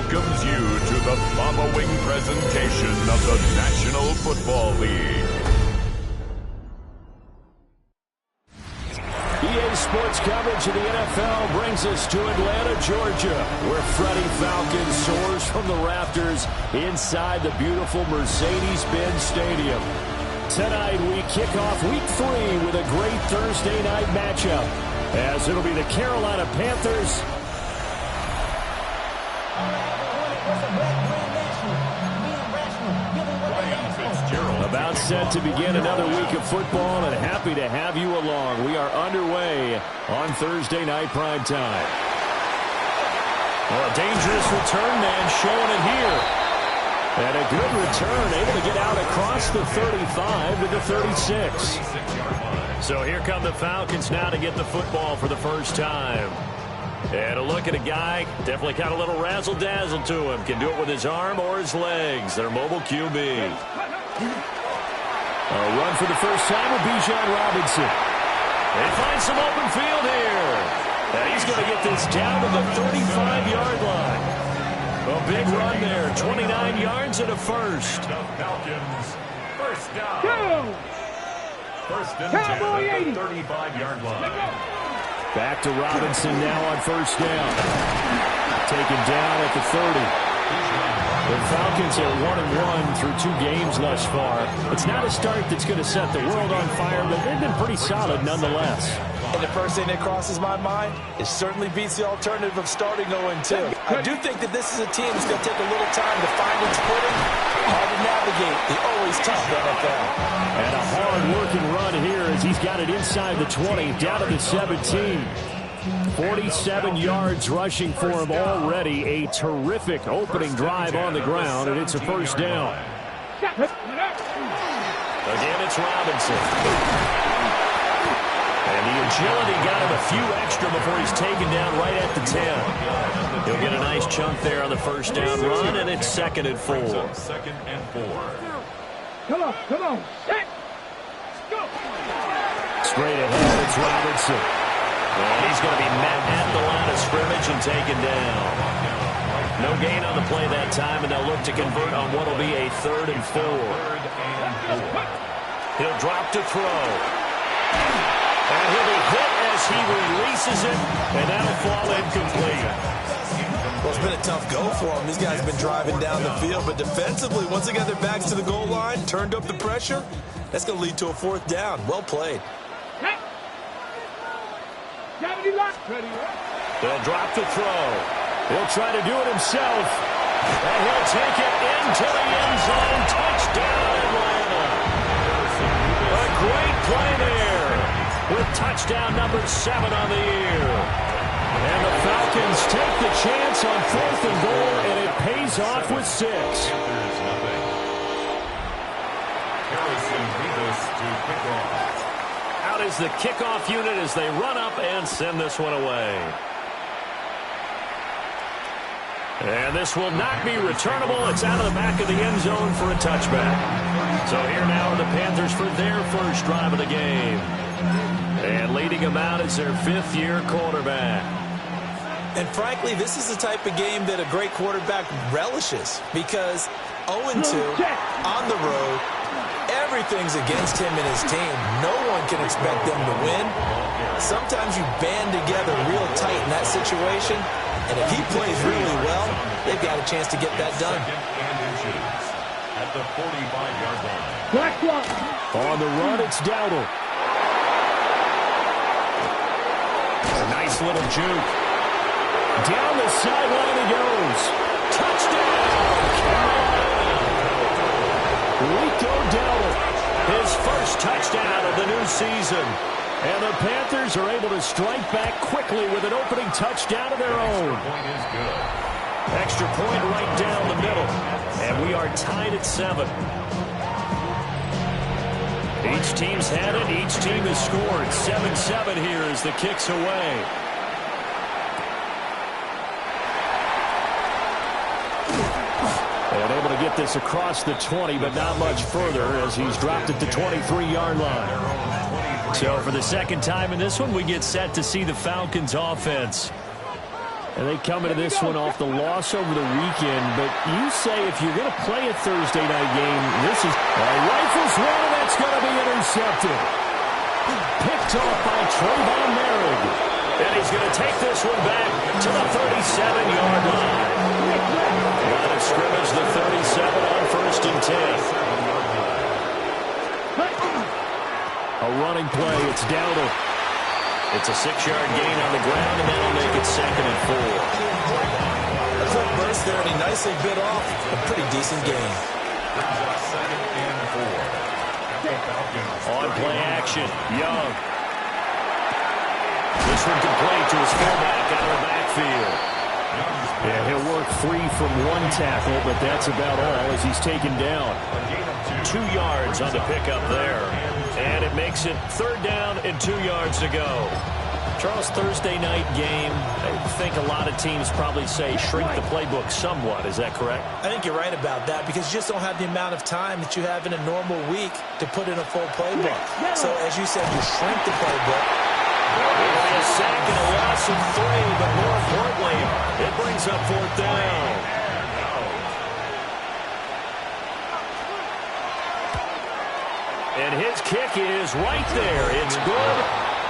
welcomes you to the following presentation of the National Football League. EA Sports coverage of the NFL brings us to Atlanta, Georgia, where Freddie Falcon soars from the rafters inside the beautiful Mercedes-Benz Stadium. Tonight, we kick off Week 3 with a great Thursday night matchup, as it'll be the Carolina Panthers about set to begin another week of football, and happy to have you along. We are underway on Thursday night primetime. Well, a dangerous return man showing it here. And a good return, able to get out across the 35 to the 36. So here come the Falcons now to get the football for the first time. And a look at a guy, definitely got a little razzle-dazzle to him. Can do it with his arm or his legs. Their mobile QB. A run for the first time with Bijan Robinson. They find some open field here. Now he's going to get this down to the 35-yard line. A big run there, 29 yards and a first. The Falcons, first down. First and 10 at the 35-yard line. Back to Robinson now on first down. Taken down at the 30. The Falcons are 1-1 through 2 games thus far. It's not a start that's going to set the world on fire, but they've been pretty solid nonetheless. And the first thing that crosses my mind, it certainly beats the alternative of starting 0-2. I do think that this is a team that's going to take a little time to find its footing. Hard to navigate the always tough NFL. And a hard-working run here as he's got it inside the 20, down to the 17. 47 yards rushing for him already. A terrific opening drive on the ground, and it's a first down. Again, it's Robinson. And the agility got him a few extra before he's taken down right at the 10. He'll get a nice chunk there on the first down run, and it's 2nd and 4. Second and 4. Come on. Set. Go. Straight ahead, it's Robinson. And he's going to be met at the line of scrimmage and taken down. No gain on the play that time, and they'll look to convert on what will be a 3rd and 4. He'll drop to throw. And he'll be hit as he releases it, and that'll fall incomplete. Well, it's been a tough go for him. These guys have been driving down the field, but defensively, once they got their backs to the goal line, turned up the pressure, that's going to lead to a 4th down. Well played. They'll drop to throw. He'll try to do it himself. And he'll take it into the end zone. Touchdown, Atlanta. A great play there with touchdown number 7 on the year. And the Falcons take the chance on 4th and goal, and it pays off with 6. Out is the kickoff unit as they run up and send this one away. And this will not be returnable. It's out of the back of the end zone for a touchback. So here now are the Panthers for their first drive of the game. And leading them out is their 5th-year quarterback. And frankly, this is the type of game that a great quarterback relishes, because 0-2 on the road, everything's against him and his team. No one can expect them to win. Sometimes you band together real tight in that situation, and if he plays really well, they've got a chance to get that done. At the 45-yard line. On the run, it's Dowdle. A nice little juke. Down the sideline he goes. Touchdown! Rico Dowdle, his first touchdown of the new season. And the Panthers are able to strike back quickly with an opening touchdown of their own. Extra point right down the middle. And we are tied at 7. Each team's had it. Each team has scored. 7-7 here as the kick's away. And able to get this across the 20, but not much further as he's dropped at the 23-yard line. So for the second time in this one, we get set to see the Falcons offense. And they come into this one off the loss over the weekend. But you say if you're going to play a Thursday night game, this is rifles one, and that's going to be intercepted. Picked off by Trayvon Merrick. And he's going to take this one back to the 37-yard line. Line of scrimmage, the 37 on 1st and 10. A running play. It's Dowdle. It's a 6-yard gain on the ground, and that'll make it 2nd and 4. A quick burst there, and he nicely bit off a pretty decent gain. 2nd and 4. On play action, Young. This one complete to his fullback out of the backfield. Yeah, he'll work free from one tackle, but that's about all as he's taken down. 2 yards on the pickup there. And it makes it 3rd down and 2 yards to go. Charles, Thursday night game, I think a lot of teams probably say shrink the playbook somewhat. Is that correct? I think you're right about that because you just don't have the amount of time that you have in a normal week to put in a full playbook. So, as you said, you shrink the playbook. It'll be a sack and a loss of 3, but more importantly, it brings up 4th down. And his kick is right there. It's good.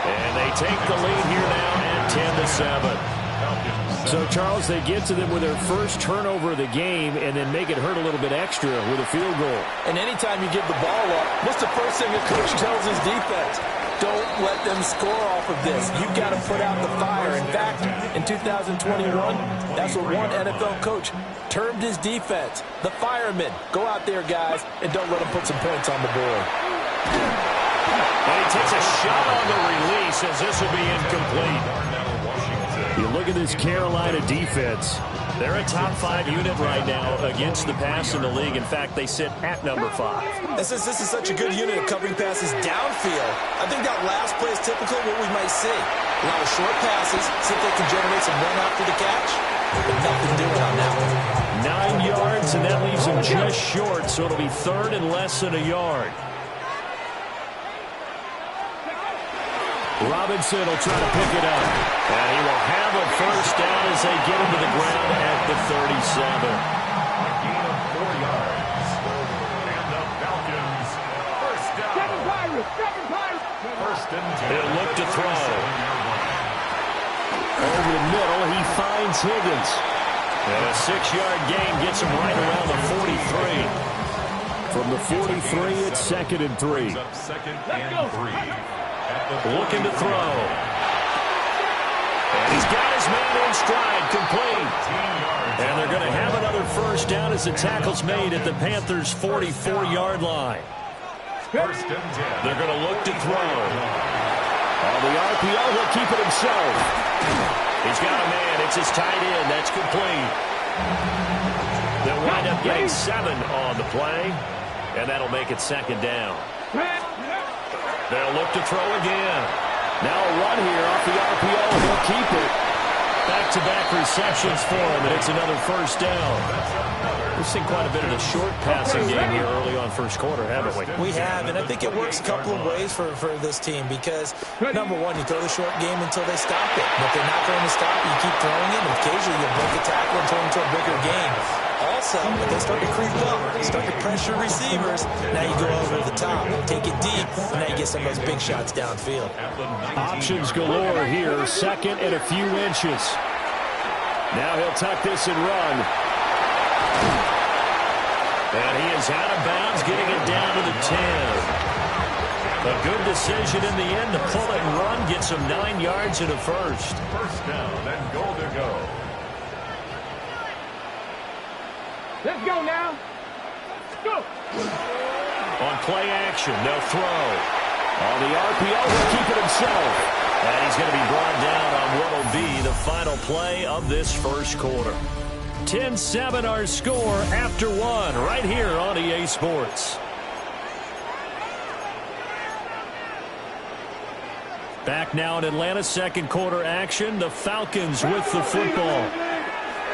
And they take the lead here now at 10-7. So, Charles, they get to them with their first turnover of the game and then make it hurt a little bit extra with a field goal. And anytime you give the ball up, what's the first thing a coach tells his defense? Don't let them score off of this. You've got to put out the fire. In fact, in 2021, that's what one NFL coach termed his defense, the firemen. Go out there, guys, and don't let them put some points on the board. And he takes a shot on the release as this will be incomplete. You look at this Carolina defense. They're a top 5 unit right now against the pass in the league. In fact, they sit at number 5. And since this is such a good unit of covering passes downfield, I think that last play is typical of what we might see. A lot of short passes, see if they can generate some run after the catch. But nothing doing on that one. 9 yards, and that leaves him just short, so it'll be 3rd and less than a yard. Robinson will try to pick it up. And he will have a first down as they get him to the ground at the 37. A gain of 4 yards. And the Falcons, first down. 7 Pirates. 1st and 10. He'll look to throw. Over the middle, he finds Higgins. And a 6-yard gain gets him right around the 43. From the 43, it's 2nd and 3. 2nd and 3. Looking to throw. And he's got his man in stride, complete. And they're going to have another first down as the tackle's made at the Panthers' 44-yard line. 1st and 10. They're going to look to throw. On the RPO, he'll keep it himself. He's got a man. It's his tight end. That's complete. They'll wind up getting 7 on the play, and that'll make it 2nd down. They'll look to throw again. Now a run here off the RPO. He'll keep it. Back-to-back receptions for him, and it's another first down. We've seen quite a bit of the short passing game here early on first quarter, haven't we? We have, and I think it works a couple of ways for this team because, number one, you throw the short game until they stop it. But if they're not going to stop it, you keep throwing it, and occasionally you'll break a tackle and turn into a bigger game. Also, if they start to creep up, start to pressure receivers, now you go over the top, take it deep, and now you get some of those big shots downfield. Options galore here, 2nd and a few inches. Now he'll tuck this and run. And he is out of bounds, getting it down to the 10. A good decision in the end to pull it and run, gets him 9 yards and a first. First down and goal to go. Let's go now. Go. On play action, they'll throw. On the RPO, he'll keep it himself. And he's going to be brought down on what will be the final play of this first quarter. 10-7 our score after 1 right here on EA Sports. Back now in Atlanta, second quarter action. The Falcons with the football.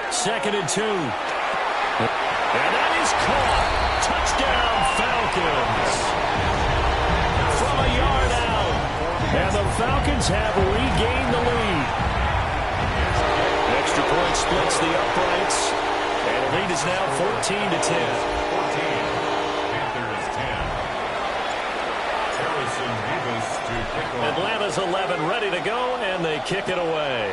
2nd and 2. And that is caught. Touchdown, Falcons. From a yard out. And the Falcons have regained the lead. Extra extra point splits the uprights. And the lead is now 14-10. 14. Panthers 10. Harrison Davis to kick off. Atlanta's 11 ready to go, and they kick it away.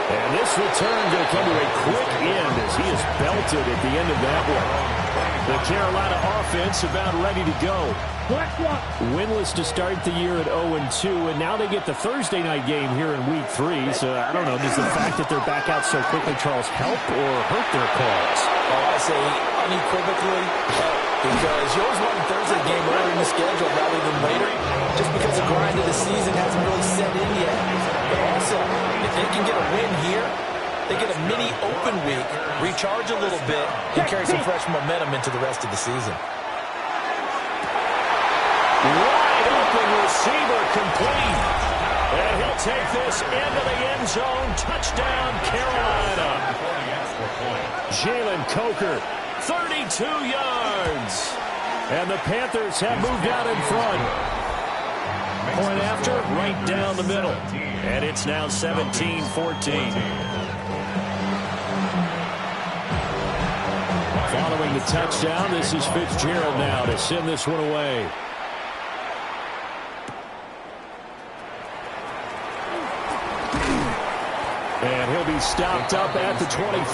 And this return going to come to a quick end as he is belted at the end of that one. The Carolina offense about ready to go. Winless to start the year at 0-2, and now they get the Thursday night game here in Week 3. So, I don't know, does the fact that they're back out so quickly, Charles, help or hurt their cause? Oh, I say unequivocally help, because you always want a Thursday game early in the schedule rather than later, just because the grind of the season hasn't really set in yet. But also, if they can get a win here, they get a mini open week, recharge a little bit, and carry some fresh momentum into the rest of the season. Wide open receiver complete. And he'll take this into the end zone. Touchdown, Carolina. Jalen Coker, 32 yards. And the Panthers have moved out in front. Point after, right down the middle. And it's now 17-14. Following the touchdown, this is Fitzgerald now to send this one away. And he'll be stopped up at the 25.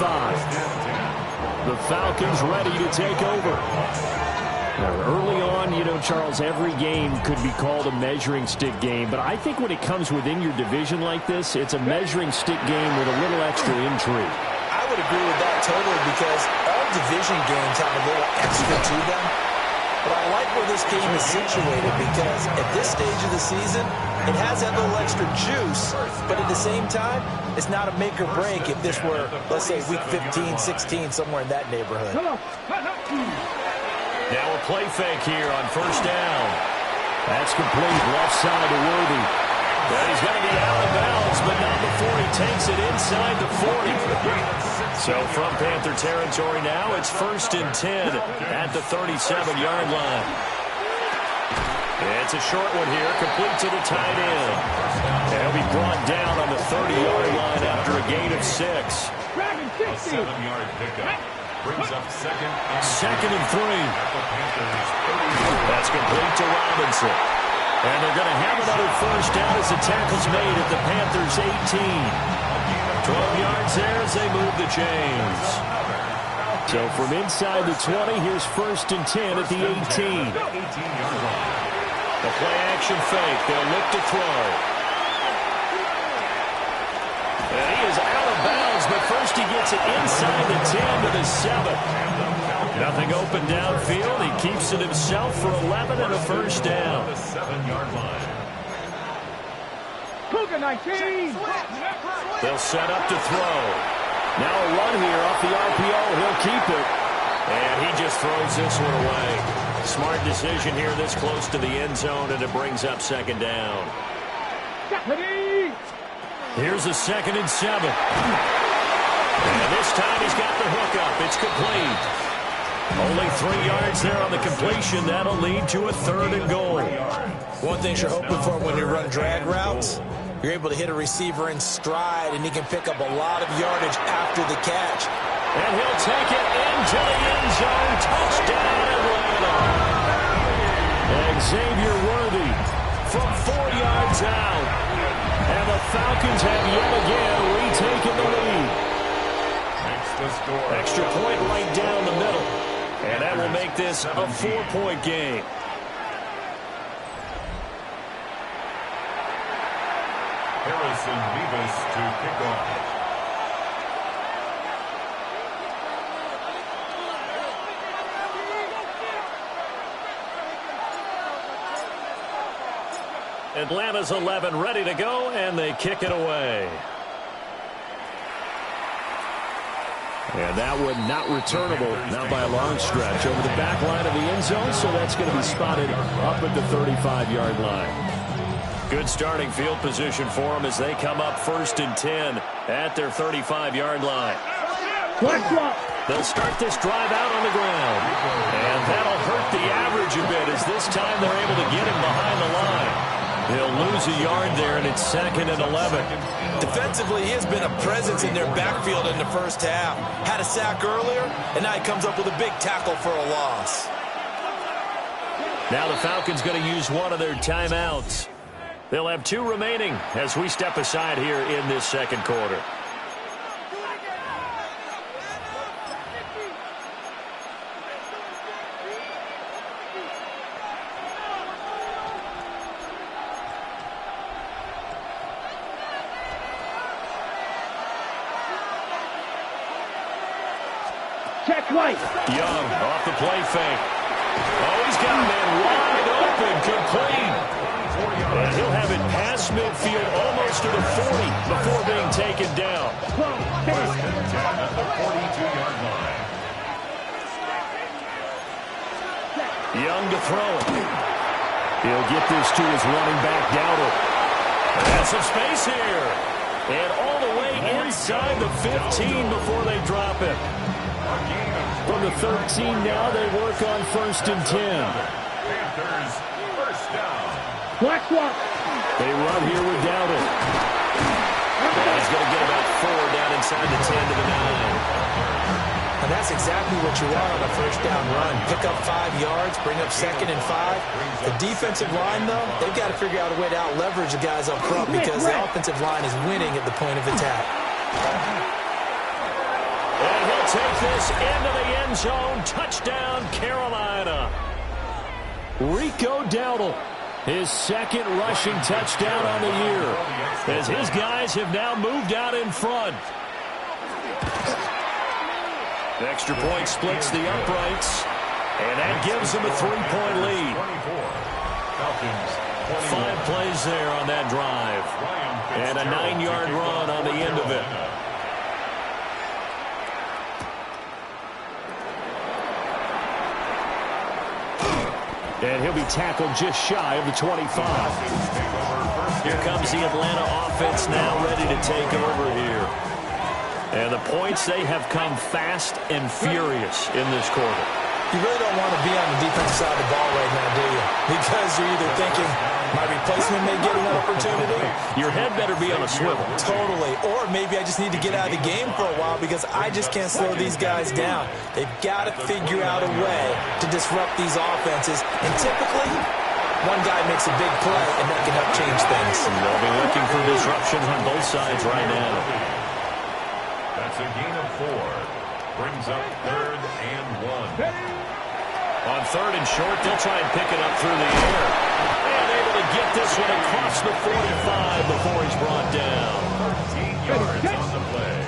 The Falcons ready to take over. Now, early on, you know, Charles, every game could be called a measuring stick game. But I think when it comes within your division like this, it's a measuring stick game with a little extra intrigue. I would agree with that totally, because all division games have a little extra to them. But I like where this game is situated, because at this stage of the season, it has that little extra juice, but at the same time, it's not a make or break if this were, let's say, week 15, 16, somewhere in that neighborhood. Now a play fake here on first down. That's complete, left side to Worthy. And he's going to be out of bounds, but not before he takes it inside the 40. So from Panther territory now, it's 1st and 10 at the 37-yard line. It's a short one here, complete to the tight end. And he'll be brought down on the 30-yard line after a gain of 6. A 7-yard pickup. Brings up second and 3. That's complete to Robinson. And they're going to have another first down as the tackle's made at the Panthers' 18. 12 yards there as they move the chains. So from inside the 20, here's 1st and 10 at the 18. 18-yard line. The play-action fake. They'll look to throw. And he is out of bounds, but first he gets it inside the 10 to the 7. Nothing open downfield. He keeps it himself for 11 and a first down. The 7-yard line. Cougar 19. They'll set up to throw. Now a run here off the RPO. He'll keep it. And he just throws this one away. Smart decision here this close to the end zone, and it brings up 2nd down. Here's a 2nd and 7. And this time he's got the hook up. It's complete. Only 3 yards there on the completion. That'll lead to a 3rd and goal. One thing you're hoping for when you run drag routes, you're able to hit a receiver in stride, and he can pick up a lot of yardage after the catch. And he'll take it into the end zone. Touchdown, Atlanta. And Xavier Worthy from 4 yards out. And the Falcons have yet again retaken the lead. Extra point right down the middle. And that will make this a 4-point game. Harrison Davis to kick off. Atlanta's 11 ready to go, and they kick it away. And that one not returnable, not by a long stretch, over the back line of the end zone, so that's going to be spotted up at the 35-yard line. Good starting field position for them as they come up 1st and 10 at their 35-yard line. They'll start this drive out on the ground, and that'll hurt the average a bit as this time they're able to get him behind the line. He'll lose a yard there, and it's 2nd and 11. Defensively, he has been a presence in their backfield in the first half. Had a sack earlier, and now he comes up with a big tackle for a loss. Now the Falcons going to use one of their timeouts. They'll have 2 remaining as we step aside here in this second quarter. Check right. Young off the play fake. Oh, he's got a man wide open, complete. And he'll have it past midfield almost to the 40 before being taken down. First and 10 at the 42-yard line. Young to throw it. He'll get this to his running back, Dowdle. Has some space here. And all the way inside the 15 before they drop it. From the 13 now, they work on 1st and 10. Panthers, first down. Black swap. They run here with Dowdle. And he's going to get about 4 down inside the 10 to the 9. And that's exactly what you want on a first down run. Pick up 5 yards, bring up 2nd and 5. The defensive line, though, they've got to figure out a way to out-leverage the guys up front because the offensive line is winning at the point of attack. And he'll take this into the end zone. Touchdown, Carolina. Rico Dowdle, his 2nd rushing touchdown on the year, as his guys have now moved out in front. The extra point splits the uprights, and that gives them a 3-point lead. 5 plays there on that drive, and a 9-yard run on the end of it. And he'll be tackled just shy of the 25. Here comes the Atlanta offense now ready to take over here. And the points, they have come fast and furious in this quarter. You really don't want to be on the defensive side of the ball right now, do you? Because you're either thinking, my replacement may get an opportunity. Your head better be on a swivel. Totally. Or maybe I just need to get out of the game for a while because I just can't slow these guys down. They've got to figure out a way to disrupt these offenses. And typically, one guy makes a big play, and that can help change things. And they'll be looking for disruption on both sides right now. That's a gain of 4. Brings up 3rd and 1. On 3rd and short, they'll try and pick it up through the air. And able to get this one across the 45 before he's brought down. 13 yards on the play.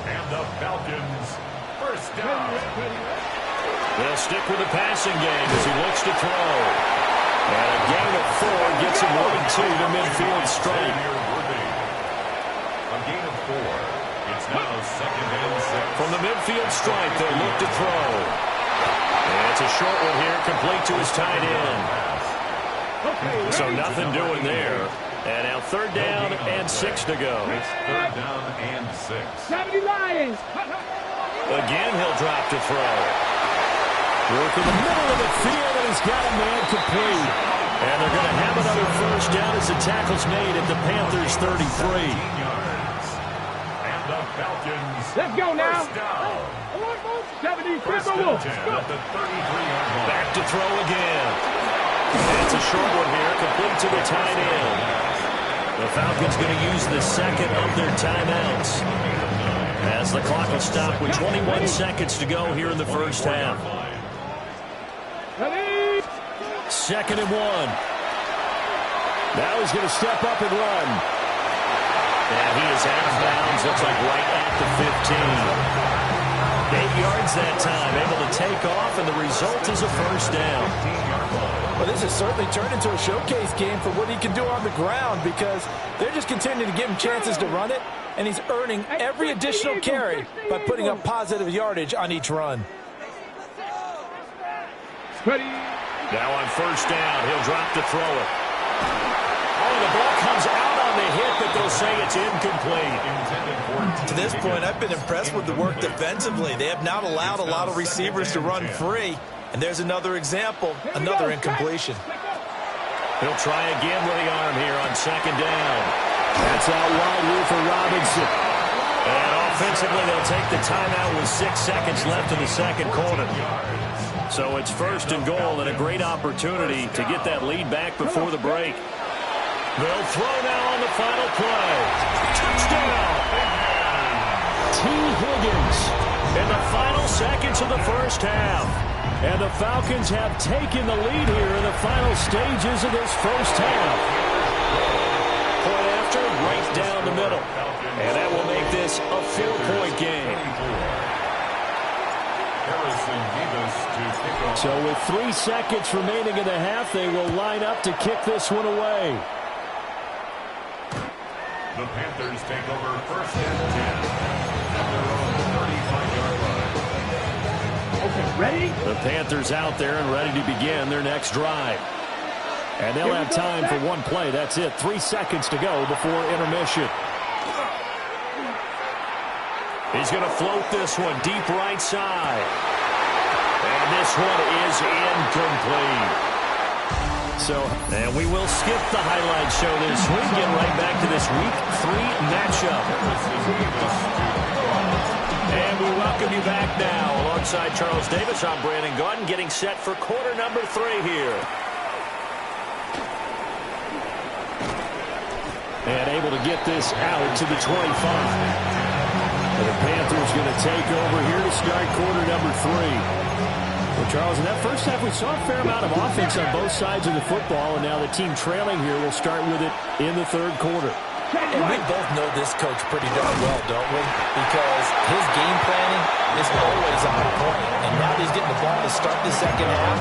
And the Falcons, first down. They'll stick with the passing game as he looks to throw. And a gain of 4 gets him right to the midfield straight. A gain of 4. It's now 2nd and 6. From the midfield stripe, they'll look to throw. And it's a short one here, complete to his tight end. So nothing doing there. And now 3rd down and 6 to go. It's 3rd down and 6. 70 Lions. Again, he'll drop to throw. Work in the middle of the field, and he's got a man complete. And they're going to have another first down as the tackle's made at the Panthers' 33. And the Falcons, Let's go now. first down. 70 First and 10 at the 33-yard line. Back to throw again. It's a short one here, complete to the tight end. The Falcons going to use the 2nd of their timeouts as the clock will stop with 21 seconds to go here in the first half. 2nd and 1. Now he's going to step up and run. And he is out of bounds, looks like right at the 15. 8 yards that time, able to take off, and the result is a first down. Well, this has certainly turned into a showcase game for what he can do on the ground because they're just continuing to give him chances to run it, and he's earning every additional carry by putting up positive yardage on each run. Now on first down, he'll drop to throw it. Oh, the ball comes out on the hit, but they'll say it's incomplete. To this point, I've been impressed with the work defensively. They have not allowed a lot of receivers to run free. And there's another example, another incompletion. He'll try again with the arm here on second down. That's out wide here for Robinson. And offensively, they'll take the timeout with 6 seconds left in the second quarter. So it's first and goal and a great opportunity to get that lead back before the break. They'll throw now on the final play. Touchdown! T. Higgins in the final seconds of the first half. And the Falcons have taken the lead here in the final stages of this first half. Point after, right down the middle. And that will make this a 4-point game. So with 3 seconds remaining in the half, they will line up to kick this one away. The Panthers take over first and 10 at their own 35-yard line. Okay, ready? The Panthers out there and ready to begin their next drive. And they'll have time for one play. That's it. 3 seconds to go before intermission. He's going to float this one deep right side. And this one is incomplete. And we will skip the highlight show this week. Get right back to this Week 3 matchup. And we welcome you back now. Alongside Charles Davis, I'm Brandon Gaudin, getting set for quarter number 3 here. And able to get this out to the 25. The Panthers going to take over here to start quarter number 3. Well, Charles, in that first half, we saw a fair amount of offense on both sides of the football, and now the team trailing here will start with it in the third quarter. And we both know this coach pretty darn well, don't we? Because his game planning is always on point. And now that he's getting the ball to start the second half,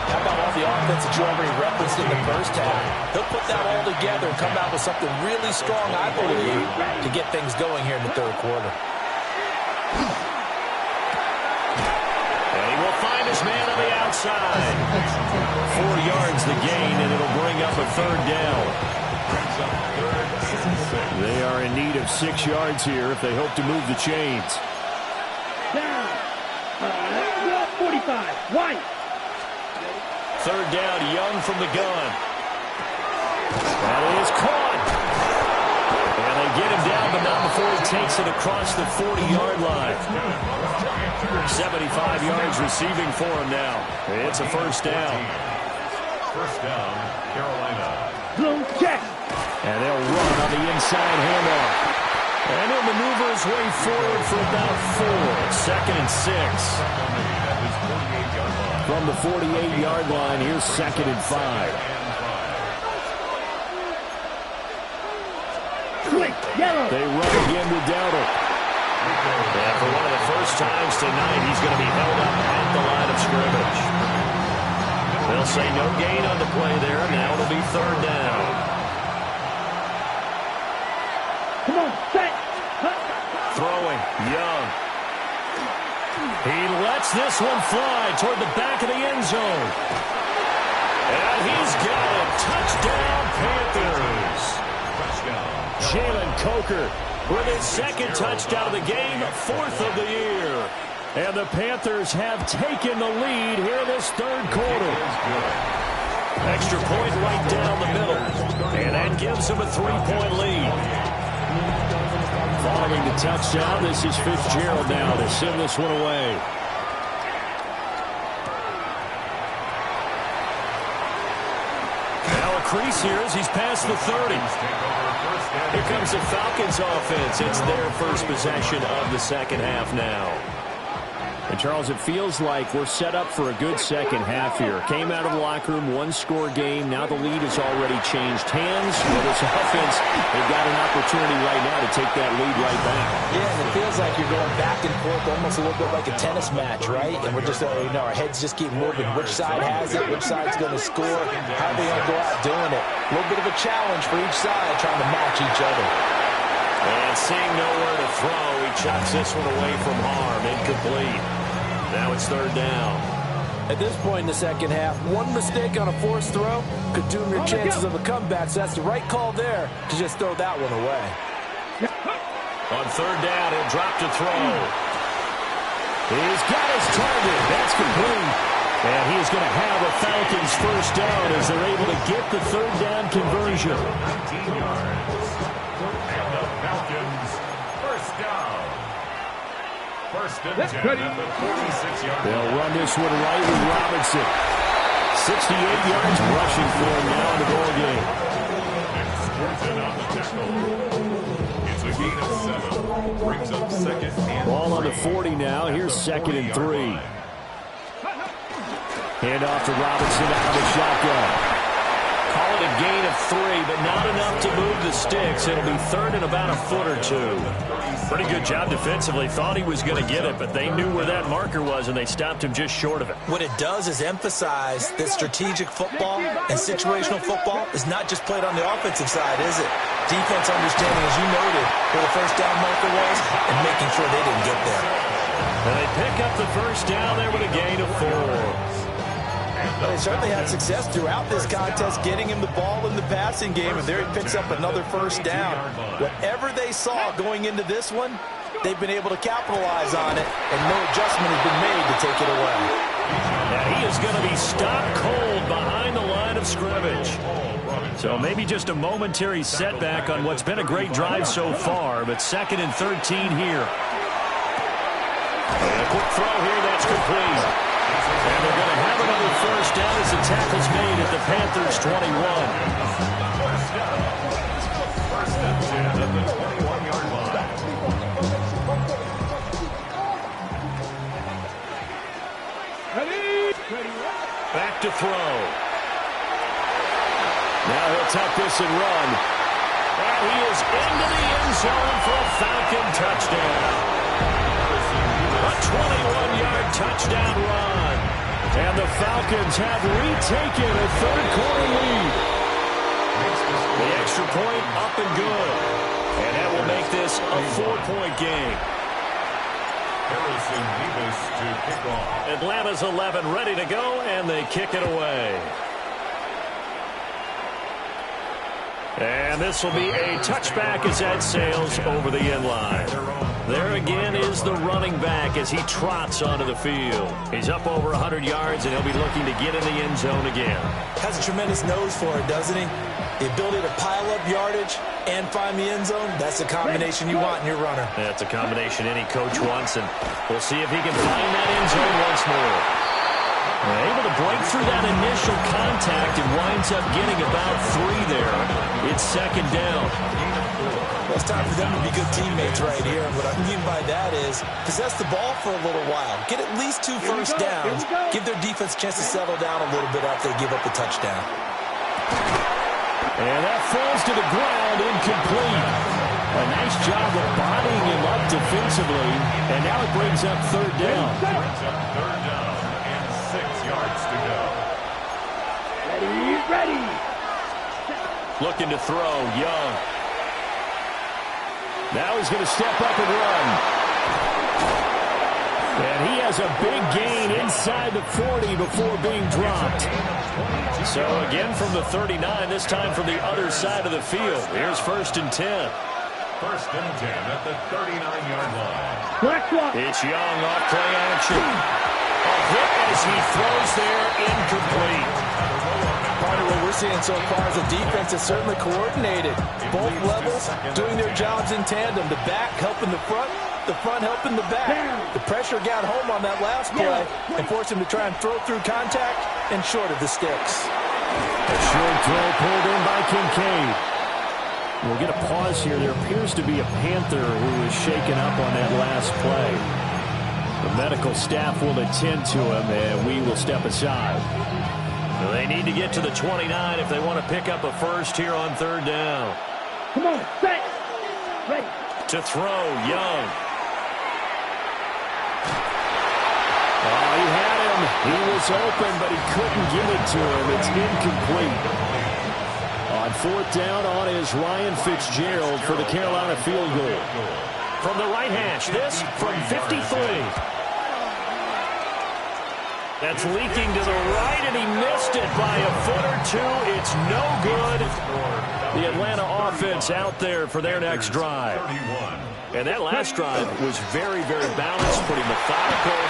how about all the offense that you already referenced in the first half? He'll put that all together and come out with something really strong, I believe, to get things going here in the third quarter. And he will find his man on the outside. 4 yards the gain, and it'll bring up a third down. They are in need of 6 yards here if they hope to move the chains. Down. 45. White. Third down, Young from the gun. That is caught. And they get him down, but not before he takes it across the 40-yard line. 75 yards receiving for him now. It's a first down. First down, Carolina. Blue check. And they'll run on the inside handoff. And he'll maneuver his way forward for about 4. Second and 6. From the 48-yard line, here's second and 5. Quick, yellow. They run again with Dowdle. And for one of the first times tonight, he's going to be held up at the line of scrimmage. They'll say no gain on the play there. Now it'll be third down. Come on, set. Throwing, Young. He lets this one fly toward the back of the end zone. And he's got it. Touchdown, Panthers. Jalen Coker with his second touchdown of the game, 4th of the year. And the Panthers have taken the lead here in this third quarter. Extra point right down the middle. And that gives them a 3-point lead. Following the touchdown, this is Fitzgerald now to send this one away. Now a crease here as he's past the 30. Here comes the Falcons offense. It's their first possession of the second half now. And, Charles, it feels like we're set up for a good second half here. Came out of the locker room, 1-score game. Now the lead has already changed hands. With this offense, they've got an opportunity right now to take that lead right back. Yeah, and it feels like you're going back and forth almost a little bit like a tennis match, right? And we're just, our heads just keep moving. Which side has it? Which side's going to score? How are they going to go out doing it? A little bit of a challenge for each side trying to match each other. And seeing nowhere to throw, he chucks this one away from harm. Incomplete. Now it's third down. At this point in the second half, one mistake on a forced throw could doom your chances of a comeback. So that's the right call there to just throw that one away. On third down, he'll drop to throw. He's got his target. That's complete. And he is going to have a Falcons first down as they're able to get the third down conversion. 19 yards. And the Falcons first down. First and 10 at the 46-yard line. They'll run this one right with Robinson. 68 yards rushing for him now in the ball game. Thornton on the tackle. It's a gain of 7. Brings up second and Ball on the 3. 40 now. Here's second and 3. Hand off to Robinson out of the shotgun. Call it a gain of 3, but not enough to move the sticks. It'll be third and about a foot or two. Pretty good job defensively. Thought he was going to get it, but they knew where that marker was, and they stopped him just short of it. What it does is emphasize that strategic football and situational football is not just played on the offensive side, is it? Defense understanding, as you noted, where the first down marker was and making sure they didn't get there. And they pick up the first down there with a gain of 4. They certainly had success throughout this contest getting him the ball in the passing game, and there he picks up another first down. Whatever they saw going into this one, they've been able to capitalize on it, and no adjustment has been made to take it away. Now he is going to be stopped cold behind the line of scrimmage. So maybe just a momentary setback on what's been a great drive so far, but second and 13 here. And a quick throw here, that's complete. And they're going to have another first down as the tackle's made at the Panthers' 21. First and 10 at the 21-yard line. Back to throw. Now he'll tuck this and run. And he is into the end zone for a Falcon touchdown. A 21-yard touchdown run. And the Falcons have retaken a third-quarter lead. The extra point up and good. And that will make this a 4-point game. Harrison Davis to kick off. Atlanta's 11 ready to go, and they kick it away. And this will be a touchback as that sails over the end line. There again is the running back as he trots onto the field. He's up over 100 yards, and he'll be looking to get in the end zone again. Has a tremendous nose for it, doesn't he? The ability to pile up yardage and find the end zone, that's the combination you want in your runner. That's a combination any coach wants, and we'll see if he can find that end zone once more. Able to break through that initial contact and winds up getting about 3 there. It's second down. Well, it's time for them to be good teammates right here. And what I mean by that is possess the ball for a little while. Get at least 2 first downs. Give their defense a chance to settle down a little bit after they give up the touchdown. And that falls to the ground, incomplete. A nice job of bodying him up defensively. And now it brings up third down. Brings up third down and 6 yards to go. Ready. Looking to throw, Young. Now he's going to step up and run. And he has a big gain inside the 40 before being dropped. So again from the 39, this time from the other side of the field. Here's first and 10. First and 10 at the 39-yard line. It's Young off play action. A hit as he throws there, incomplete. Part of what we're seeing so far is the defense is certainly coordinated. Both levels doing their jobs in tandem. The back helping the front helping the back. The pressure got home on that last play and forced him to try and throw through contact and short of the sticks. A short throw pulled in by Kincaid. We'll get a pause here. There appears to be a Panther who is shaken up on that last play. The medical staff will attend to him, and we will step aside. They need to get to the 29 if they want to pick up a first here on third down. Come on, set. Ready. To throw, Young. Oh, he had him. He was open, but he couldn't give it to him. It's incomplete. On fourth down on is Ryan Fitzgerald for the Carolina field goal. From the right hash, this from 53. That's leaking to the right, and he missed it by a foot or 2. It's no good. The Atlanta offense out there for their next drive. And that last drive was very, very balanced, pretty methodical.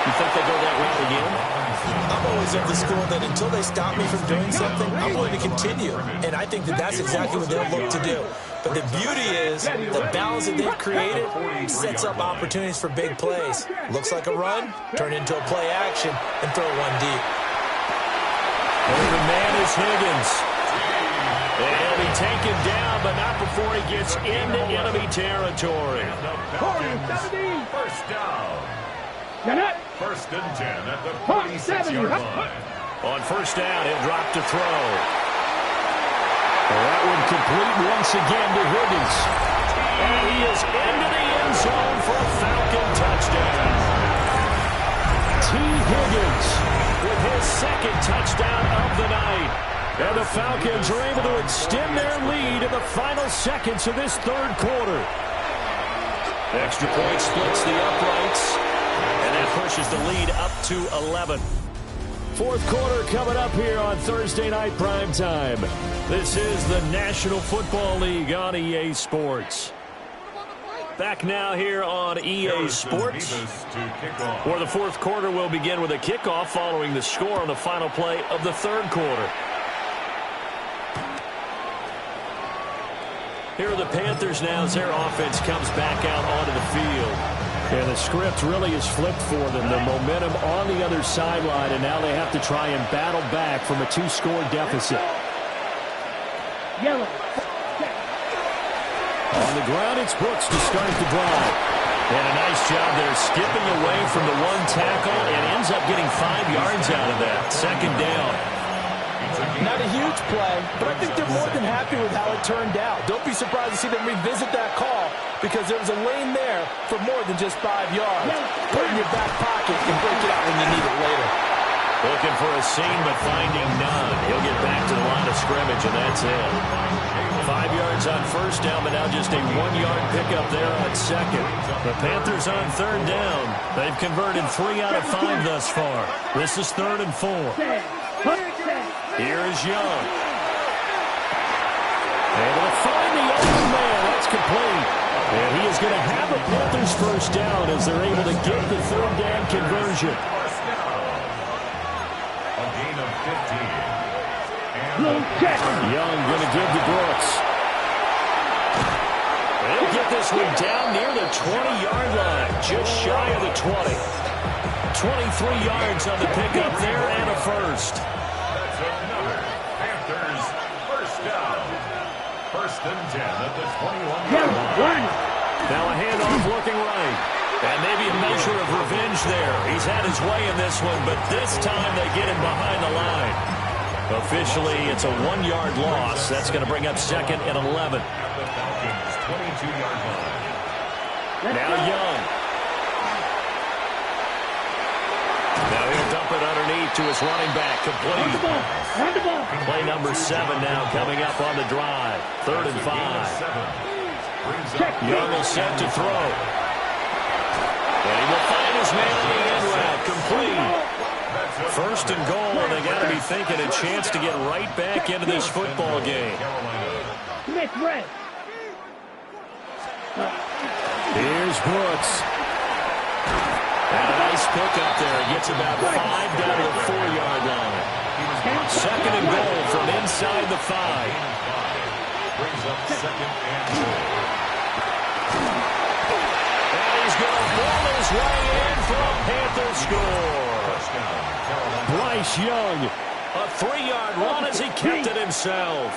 You think they go that route again? I'm always of the school that until they stop me from doing something, I'm going to continue. And I think that that's exactly what they'll look to do. But the beauty is the balance that they've created sets up opportunities for big plays. Looks like a run, turn into a play action, and throw one deep. And the man is Higgins. And he'll be taken down, but not before he gets into enemy territory. First down. First and 10 at the 46-yard line. On first down, he'll drop to throw. That one complete once again to Higgins. And he is into the end zone for a Falcon touchdown. T. Higgins with his second touchdown of the night. And the Falcons are able to extend their lead in the final seconds of this third quarter. Extra point splits the uprights. And that pushes the lead up to 11. Fourth quarter coming up here on Thursday Night Primetime. This is the National Football League on EA Sports. Back now here on EA Sports, where the fourth quarter will begin with a kickoff following the score on the final play of the third quarter. Here are the Panthers now as their offense comes back out onto the field. And the script really is flipped for them. The momentum on the other sideline, and now they have to try and battle back from a two-score deficit. Yellow. On the ground, it's Brooks to start the drive. And a nice job there skipping away from the one tackle and ends up getting 5 yards out of that. Second down. Not a huge play, but I think they're more than happy with how it turned out. Don't be surprised to see them revisit that call because there was a lane there for more than just 5 yards. Put it in your back pocket and break it out when you need it later. Looking for a seam, but finding none. He'll get back to the line of scrimmage, and that's it. 5 yards on first down, but now just a 1-yard pickup there on second. The Panthers on third down. They've converted 3 out of 5 thus far. This is 3rd and 4. Here is Young. Able to find the open man. That's complete. And he is going to have the Panthers first down as they're able to get the third down conversion. A gain of 15. Young going to give to Brooks. They'll get this one down near the 20-yard line, just shy of the 20. 23 yards on the pickup there and a first. Panthers first down. First and 10 at the 21-yard line. Now a handoff looking right. And maybe a measure of revenge there. He's had his way in this one, but this time they get him behind the line. Officially, it's a 1-yard loss. That's going to bring up second and 11. At the Falcons' 22-yard line. Now Young. Now he'll dump it underneath to his running back. Complete. Play number 7 now coming up on the drive. 3rd and 5. Young will set to throw. And he will find his man on the end route. Complete. First and goal, and they got to be thinking a chance to get right back into this football game. Here's Brooks. And a nice pickup there. Gets about 5 down to the 4-yard line. Second and goal from inside the 5. Brings up second and goal. And he's going to ball his way in for a Panther score. Bryce Young, a 3-yard run as he kept it himself.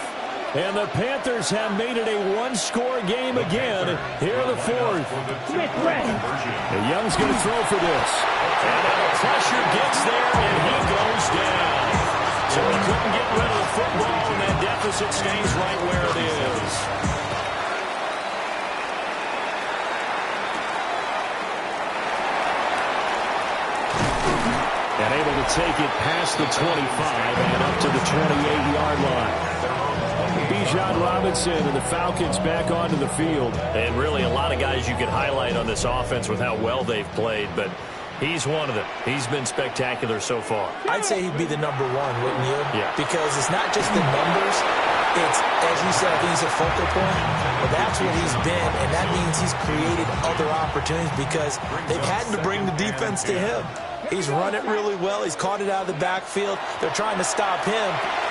And the Panthers have made it a 1-score game again here in the 4th. And Young's going to throw for this. And now the pressure gets there, and he goes down. So he couldn't get rid of the football, and that deficit stays right where it is. And able to take it past the 25 and up to the 28-yard line. Bijan Robinson and the Falcons back onto the field. And really a lot of guys you could highlight on this offense with how well they've played, but he's one of them. He's been spectacular so far. I'd say he'd be the number 1, wouldn't you? Yeah. Because it's not just the numbers, It's, as you said, I think he's a focal point. Well, that's what he's been, and that means he's created other opportunities because they've had to bring the defense to him. He's run it really well. He's caught it out of the backfield. They're trying to stop him.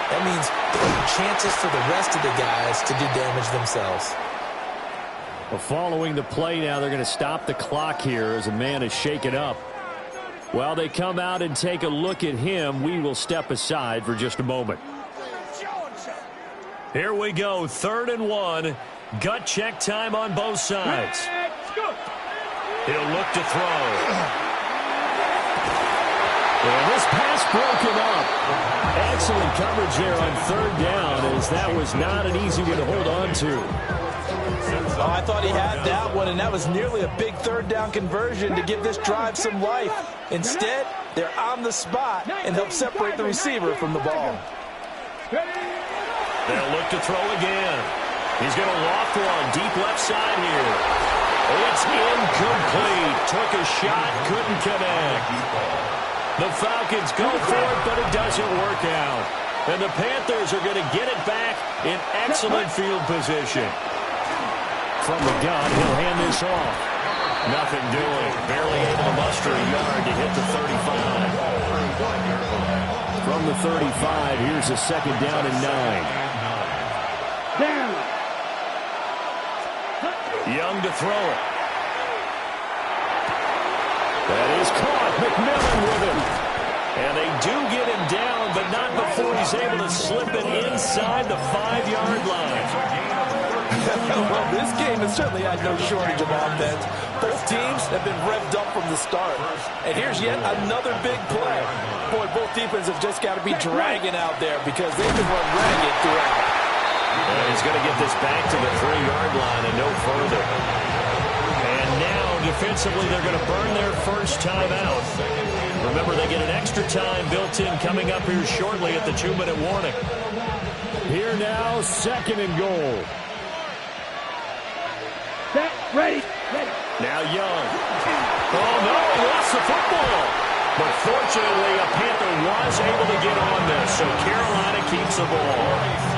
That means there are chances for the rest of the guys to do damage themselves. Well, following the play now, they're going to stop the clock here as a man is shaken up. While they come out and take a look at him, we will step aside for just a moment. Here we go, 3rd and 1. Gut check time on both sides. He'll look to throw. And this pass broken up. Excellent coverage there on 3rd down, as that was not an easy one to hold on to. Oh, I thought he had that one, and that was nearly a big 3rd down conversion to give this drive some life. Instead, they're on the spot and help separate the receiver from the ball. They'll look to throw again. He's going to loft one deep left side here. It's incomplete. Took a shot, couldn't connect. The Falcons go for it, but it doesn't work out. And the Panthers are going to get it back in excellent field position. From the gun, he'll hand this off. Nothing doing. Barely able to muster a yard to hit the 35. From the 35, here's a 2nd down and 9. Young to throw it. That is caught. McMillan with him. And they do get him down, but not before he's able to slip it inside the 5-yard line. Well, this game has certainly had no shortage of offense. Both teams have been revved up from the start. And here's yet another big play. Boy, both defenses have just got to be dragging out there because they've been run ragged throughout. And he's going to get this back to the 3-yard line and no further. And now, defensively, they're going to burn their first timeout. Remember, they get an extra time built in coming up here shortly at the 2-minute warning. Here now, 2nd and goal. Set, ready. Now Young. Oh, no, he lost the football. But fortunately, a Panther was able to get on this, so Carolina keeps the ball.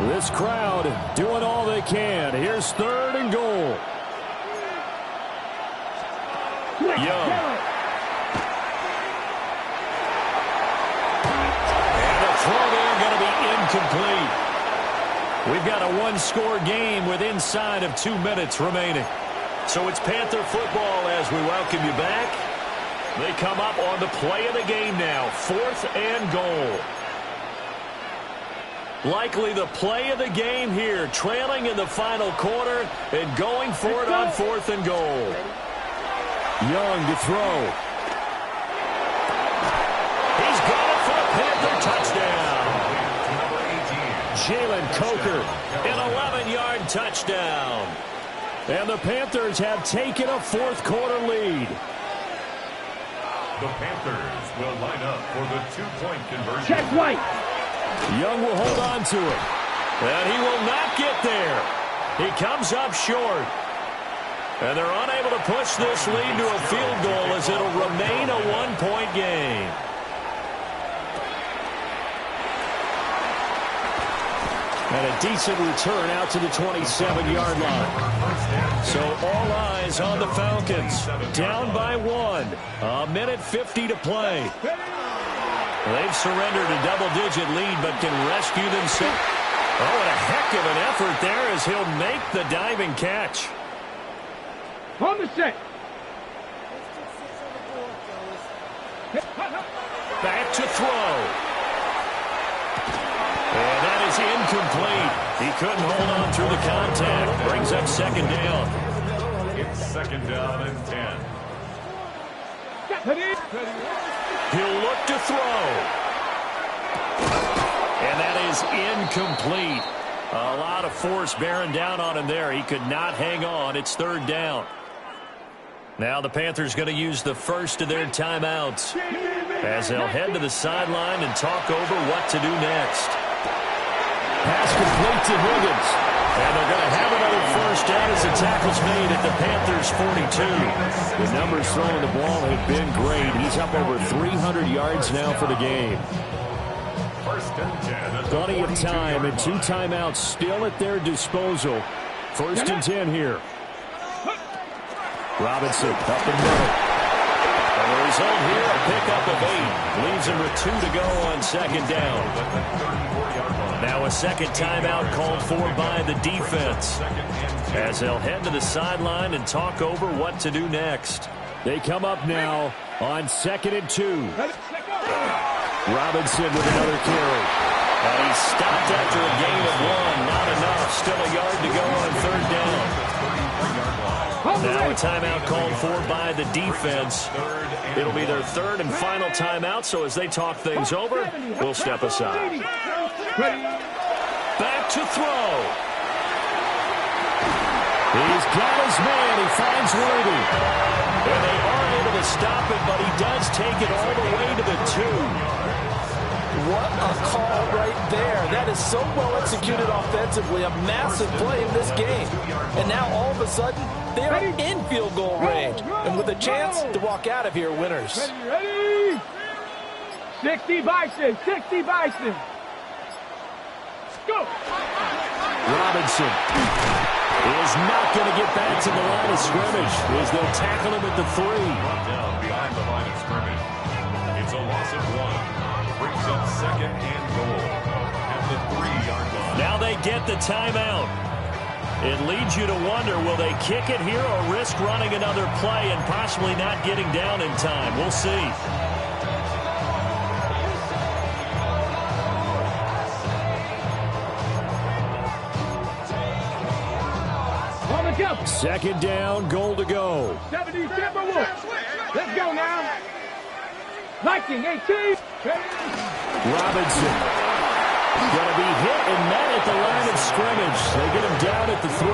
This crowd doing all they can. Here's 3rd and goal. Young. And the throw there going to be incomplete. We've got a 1-score game with inside of 2 minutes remaining. So it's Panther football as we welcome you back. They come up on the play of the game now. 4th and goal. Likely the play of the game here, trailing in the final quarter and going for it on 4th and goal. Young to throw. He's got it for a Panther touchdown. Jalen Coker, an 11-yard touchdown. And the Panthers have taken a 4th quarter lead. The Panthers will line up for the 2-point conversion. Check right. Young will hold on to it. And he will not get there. He comes up short. And they're unable to push this lead to a field goal as it'll remain a 1-point game. And a decent return out to the 27-yard line. So all eyes on the Falcons. Down by 1. A minute 50 to play. They've surrendered a double-digit lead, but can rescue themselves. Oh, what a heck of an effort there as he'll make the diving catch. On the set. Back to throw. And that is incomplete. He couldn't hold on through the contact. Brings up 2nd down. It's 2nd down and 10. He'll look to throw. And that is incomplete. A lot of force bearing down on him there. He could not hang on. It's 3rd down. Now the Panthers going to use the first of their timeouts as they'll head to the sideline and talk over what to do next. Pass complete to Higgins. And they're going to have another first down as the tackle's made at the Panthers' 42. The numbers throwing the ball have been great. He's up over 300 yards now for the game. Plenty of time and 2 timeouts still at their disposal. 1st and 10 here. Robinson up the middle. And the result here, a pickup of 8. Leaves him with 2 to go on 2nd down. Now a 2nd timeout called for by the defense, as they'll head to the sideline and talk over what to do next. They come up now on 2nd and 2. Robinson with another carry. And he's stopped after a gain of 1. Not enough. Still a yard to go on 3rd down. Now a timeout called for by the defense. It'll be their 3rd and final timeout, so as they talk things over, we'll step aside. Back to throw. He's got his man. He finds Worthy. And they are able to stop it, but he does take it all the way to the 2. What a call right there. That is so well executed offensively. A massive play in this game. And now all of a sudden, they are in field goal range. And with a chance to walk out of here winners. Ready? 60 Bison. 60 Bison. Go. Robinson is not going to get back to the line of scrimmage as they'll tackle him at the 3. Down behind the line of scrimmage. It's a loss of 1. Brings up 2nd and goal at the 3-yard line. Now they get the timeout. It leads you to wonder, will they kick it here or risk running another play and possibly not getting down in time? We'll see. On the jump. 2nd down, goal to go. 70 Timberwolves. Let's go now. Viking 18. Robinson going to be hit and met at the line of scrimmage. They get him down at the 3.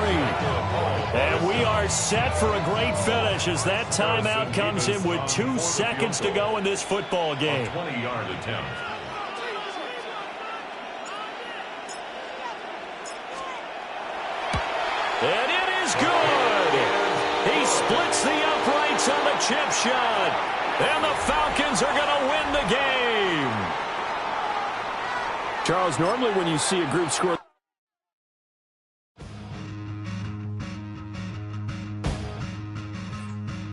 And we are set for a great finish as that timeout comes in with 2 seconds to go in this football game. 20-yard attempt. And it is good. He splits the uprights on the chip shot. And the Falcons are going to win the game. Charles, normally when you see a group score